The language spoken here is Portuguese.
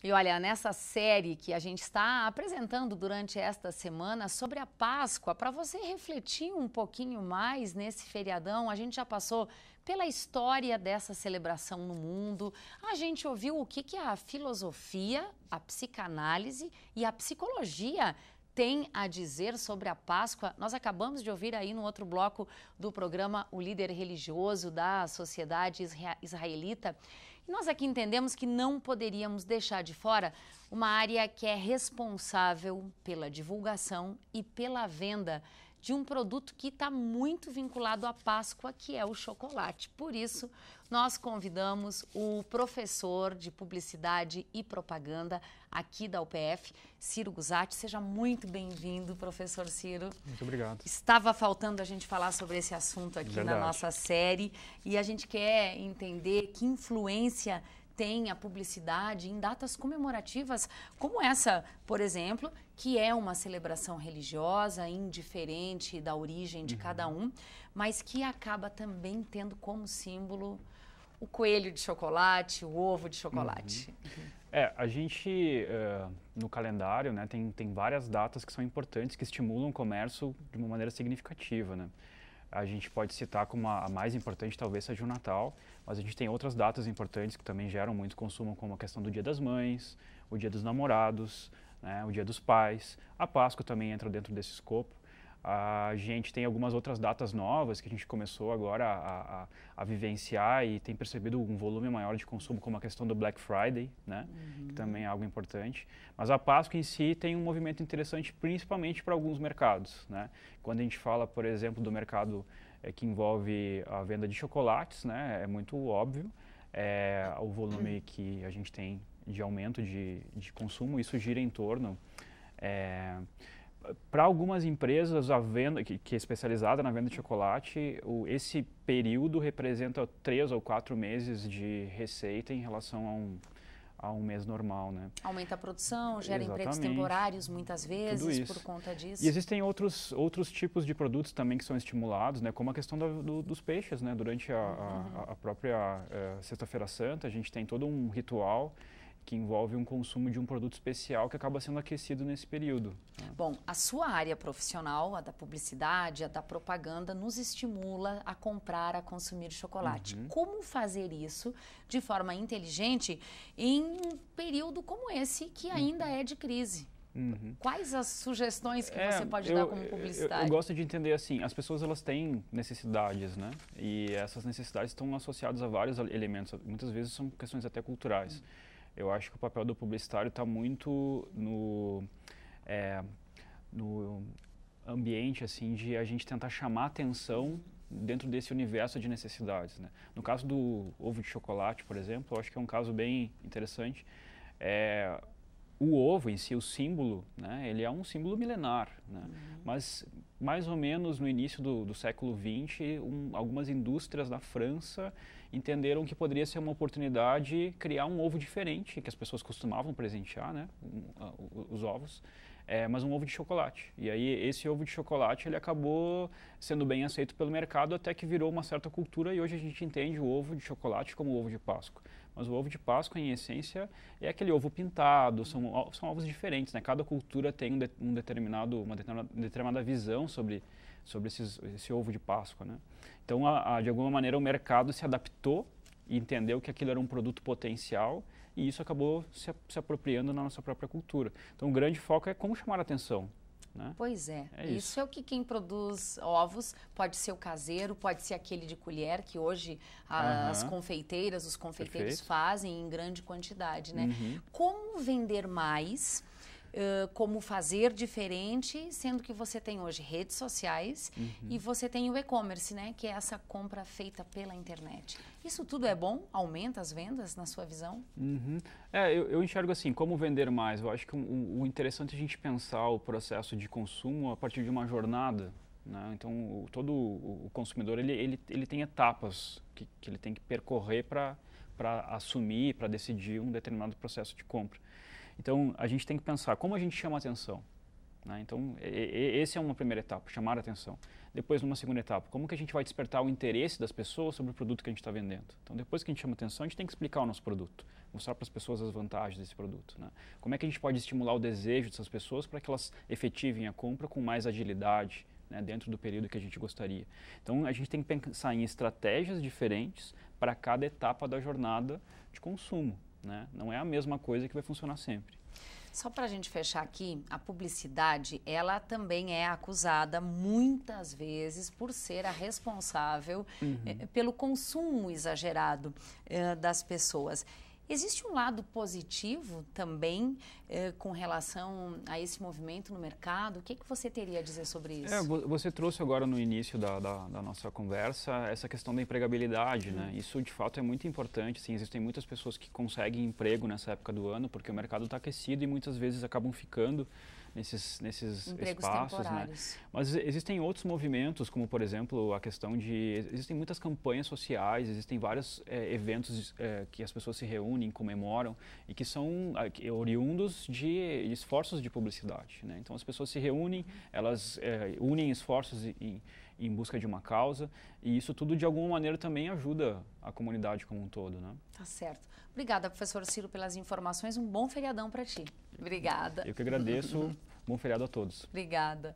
E olha, nessa série que a gente está apresentando durante esta semana sobre a Páscoa, para você refletir um pouquinho mais nesse feriadão, a gente já passou pela história dessa celebração no mundo, a gente ouviu o que a filosofia, a psicanálise e a psicologia tem a dizer sobre a Páscoa. Nós acabamos de ouvir aí no outro bloco do programa o líder religioso da sociedade israelita. E nós aqui entendemos que não poderíamos deixar de fora uma área que é responsável pela divulgação e pela venda de um produto que está muito vinculado à Páscoa, que é o chocolate. Por isso, nós convidamos o professor de Publicidade e Propaganda aqui da UPF, Ciro Guzatti. Seja muito bem-vindo, professor Ciro. Muito obrigado. Estava faltando a gente falar sobre esse assunto aqui na nossa série e a gente quer entender que influência tem a publicidade em datas comemorativas como essa, por exemplo, que é uma celebração religiosa, indiferente da origem de cada um, mas que acaba também tendo como símbolo o coelho de chocolate, o ovo de chocolate. A gente, no calendário, né, tem várias datas que são importantes, que estimulam o comércio de uma maneira significativa, né? A gente pode citar como a mais importante talvez seja o Natal, mas a gente tem outras datas importantes que também geram muito consumo, como a questão do Dia das Mães, o Dia dos Namorados, né, o Dia dos Pais. A Páscoa também entra dentro desse escopo. A gente tem algumas outras datas novas que a gente começou agora a vivenciar e tem percebido um volume maior de consumo, como a questão do Black Friday, né? Que também é algo importante. Mas a Páscoa em si tem um movimento interessante, principalmente para alguns mercados, né? Quando a gente fala, por exemplo, do mercado que envolve a venda de chocolates, né? É muito óbvio o volume que a gente tem de aumento de consumo. Isso gira em torno... Para algumas empresas, a venda que é especializada na venda de chocolate, esse período representa 3 ou 4 meses de receita em relação a um mês normal, né? Aumenta a produção, gera empregos temporários muitas vezes por conta disso. E existem outros tipos de produtos também que são estimulados, né? Como a questão dos peixes, né? Durante a própria Sexta-feira Santa, a gente tem todo um ritual que envolve um consumo de um produto especial que acaba sendo aquecido nesse período. Bom, a sua área profissional, a da publicidade, a da propaganda, nos estimula a comprar, a consumir chocolate. Como fazer isso de forma inteligente em um período como esse, que ainda é de crise? Quais as sugestões que você pode dar como publicitário? Eu gosto de entender assim, as pessoas elas têm necessidades, né? E essas necessidades estão associadas a vários elementos, muitas vezes são questões até culturais. Eu acho que o papel do publicitário está muito no ambiente assim, de a gente tentar chamar atenção dentro desse universo de necessidades, né? No caso do ovo de chocolate, por exemplo, eu acho que é um caso bem interessante. O ovo em si, o símbolo, né, ele é um símbolo milenar, né? Mas mais ou menos no início do século XX, algumas indústrias da França entenderam que poderia ser uma oportunidade criar um ovo diferente, que as pessoas costumavam presentear, né, os ovos, mas um ovo de chocolate. E aí esse ovo de chocolate ele acabou sendo bem aceito pelo mercado até que virou uma certa cultura e hoje a gente entende o ovo de chocolate como o ovo de Páscoa. Mas o ovo de Páscoa, em essência, é aquele ovo pintado, são ovos diferentes, né? Cada cultura tem uma determinada visão sobre esse ovo de Páscoa, né? Então, de alguma maneira, o mercado se adaptou e entendeu que aquilo era um produto potencial e isso acabou se apropriando na nossa própria cultura. Então, o grande foco é como chamar a atenção. Né? Pois é, isso é o que quem produz ovos, pode ser o caseiro, pode ser aquele de colher, que hoje as confeiteiras, os confeiteiros fazem em grande quantidade, né? Como vender mais, como fazer diferente, sendo que você tem hoje redes sociais e você tem o e-commerce, né? Que é essa compra feita pela internet. Isso tudo é bom? Aumenta as vendas, na sua visão? Eu enxergo assim, como vender mais. Eu acho que o interessante é a gente pensar o processo de consumo a partir de uma jornada, né? Então, todo o consumidor, ele tem etapas que ele tem que percorrer para assumir, para decidir um determinado processo de compra. Então, a gente tem que pensar como a gente chama a atenção. Né? Então, essa é uma primeira etapa, chamar a atenção. Depois, numa segunda etapa, como que a gente vai despertar o interesse das pessoas sobre o produto que a gente está vendendo. Então, depois que a gente chama a atenção, a gente tem que explicar o nosso produto. mostrar para as pessoas as vantagens desse produto, né? Como é que a gente pode estimular o desejo dessas pessoas para que elas efetivem a compra com mais agilidade, né, dentro do período que a gente gostaria. Então, a gente tem que pensar em estratégias diferentes para cada etapa da jornada de consumo, né? Não é a mesma coisa que vai funcionar sempre. Só para a gente fechar aqui, a publicidade, ela também é acusada muitas vezes por ser a responsável pelo consumo exagerado das pessoas. Existe um lado positivo também com relação a esse movimento no mercado? O que você teria a dizer sobre isso? Você trouxe agora no início da nossa conversa essa questão da empregabilidade, né? Isso de fato é muito importante. Sim, existem muitas pessoas que conseguem emprego nessa época do ano porque o mercado está aquecido e muitas vezes acabam ficando nesses empregos espaços, temporários, né? Mas existem outros movimentos, como por exemplo a questão de... Existem muitas campanhas sociais, existem vários eventos que as pessoas se reúnem, comemoram e que são oriundos de esforços de publicidade, né? Então as pessoas se reúnem, elas unem esforços em busca de uma causa e isso tudo de alguma maneira também ajuda a comunidade como um todo, né? Tá certo. Obrigada, professor Ciro, pelas informações. Um bom feriadão para ti. Obrigada. Eu que agradeço. Bom feriado a todos. Obrigada.